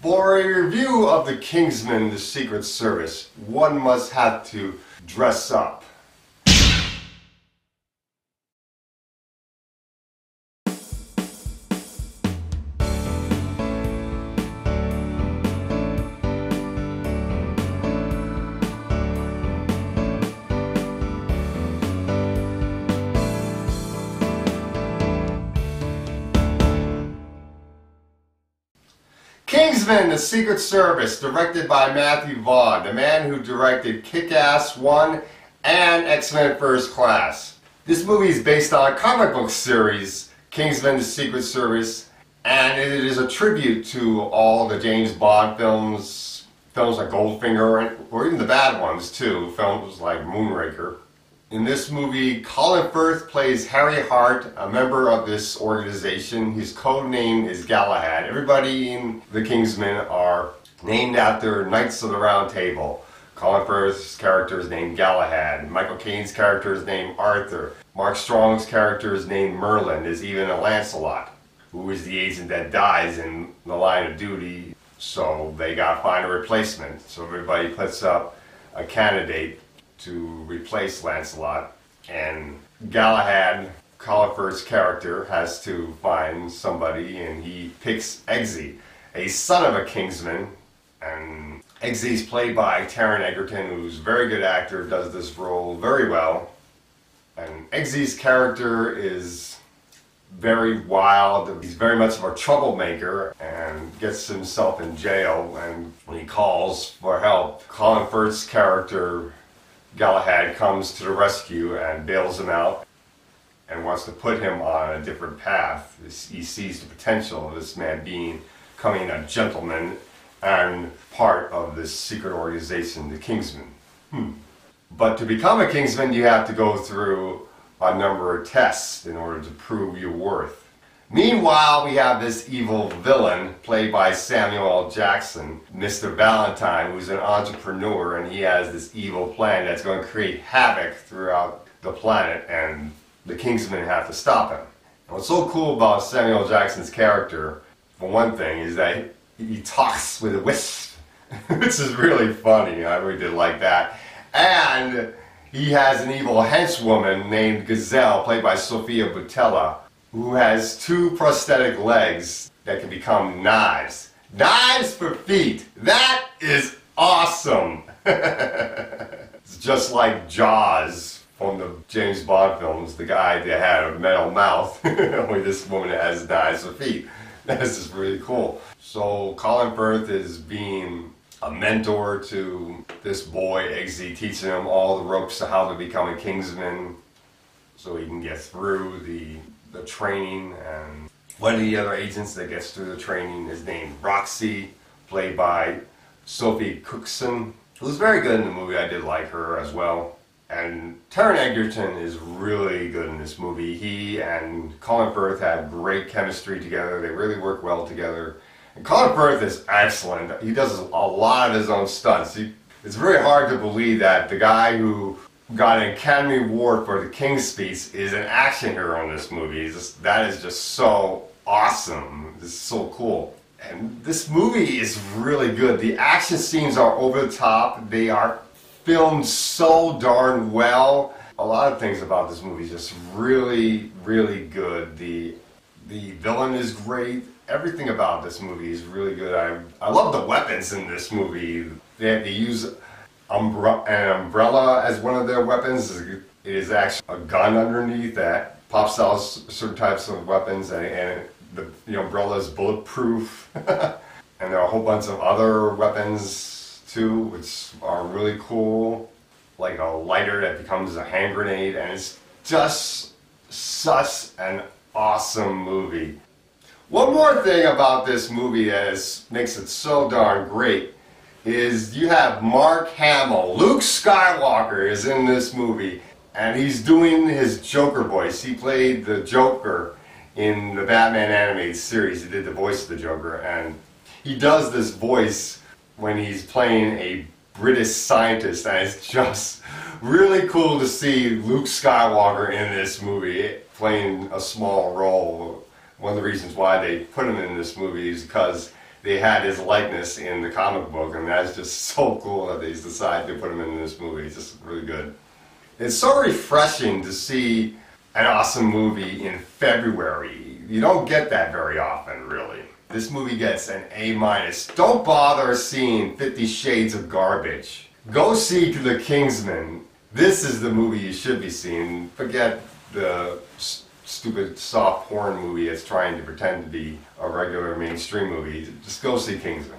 For a review of the Kingsman, the Secret Service, one must have to dress up. Kingsman, the Secret Service, directed by Matthew Vaughn, the man who directed Kick-Ass 1 and X-Men First Class. This movie is based on a comic book series, Kingsman, the Secret Service, and it is a tribute to all the James Bond films like Goldfinger, or even the bad ones too, films like Moonraker. In this movie, Colin Firth plays Harry Hart, a member of this organization. His code name is Galahad. Everybody in the Kingsmen are named after Knights of the Round Table. Colin Firth's character is named Galahad. Michael Caine's character is named Arthur. Mark Strong's character is named Merlin. There's even a Lancelot, who is the agent that dies in the line of duty. So they gotta find a replacement. So everybody puts up a candidate to replace Lancelot, and Galahad, Colin Firth's character, has to find somebody, and he picks Eggsy, a son of a Kingsman, and Eggsy's played by Taron Egerton, who's a very good actor, does this role very well. And Eggsy's character is very wild. He's very much of a troublemaker and gets himself in jail, and when he calls for help, Colin Firth's character Galahad comes to the rescue and bails him out and wants to put him on a different path. He sees the potential of this man becoming a gentleman and part of this secret organization, the Kingsmen. But to become a Kingsman, you have to go through a number of tests in order to prove your worth. Meanwhile, we have this evil villain played by Samuel L. Jackson, Mr. Valentine, who's an entrepreneur, and he has this evil plan that's going to create havoc throughout the planet, and the Kingsmen have to stop him. And what's so cool about Samuel L. Jackson's character, for one thing, is that he talks with a wisp, which is really funny. I really did like that. And he has an evil henchwoman named Gazelle, played by Sofia Boutella, who has two prosthetic legs that can become knives. Knives for feet! That is awesome! It's just like Jaws from the James Bond films, the guy that had a metal mouth, only this woman has knives for feet. That's just really cool. So Colin Firth is being a mentor to this boy, Eggsy, teaching him all the ropes to how to become a Kingsman so he can get through the training. And one of the other agents that gets through the training is named Roxy, played by Sophie Cookson, who's very good in the movie. I did like her as well. And Taron Egerton is really good in this movie. He and Colin Firth have great chemistry together. They really work well together. And Colin Firth is excellent. He does a lot of his own stunts. It's very hard to believe that the guy who got an Academy Award for The King's Speech is an action hero in this movie. That is just so awesome. It's so cool. And this movie is really good. The action scenes are over the top. They are filmed so darn well. A lot of things about this movie is just really, really good. The villain is great. Everything about this movie is really good. I love the weapons in this movie. They use an umbrella as one of their weapons. It is actually a gun underneath that pops out certain types of weapons, and the umbrella is bulletproof. And there are a whole bunch of other weapons too, which are really cool, like a lighter that becomes a hand grenade, and it's just such an awesome movie. One more thing about this movie that makes it so darn great is you have Mark Hamill. Luke Skywalker is in this movie, and he's doing his Joker voice. He played the Joker in the Batman animated series. He did the voice of the Joker, and he does this voice when he's playing a British scientist, and it's just really cool to see Luke Skywalker in this movie playing a small role. One of the reasons why they put him in this movie is because they had his likeness in the comic book, and that's just so cool that they decided to put him in this movie. It's just really good. It's so refreshing to see an awesome movie in February. You don't get that very often, really. This movie gets an A-. Don't bother seeing 50 Shades of Garbage. Go see The Kingsman. This is the movie you should be seeing. Forget the stupid soft porn movie that's trying to pretend to be a regular mainstream movie. Just go see Kingsman.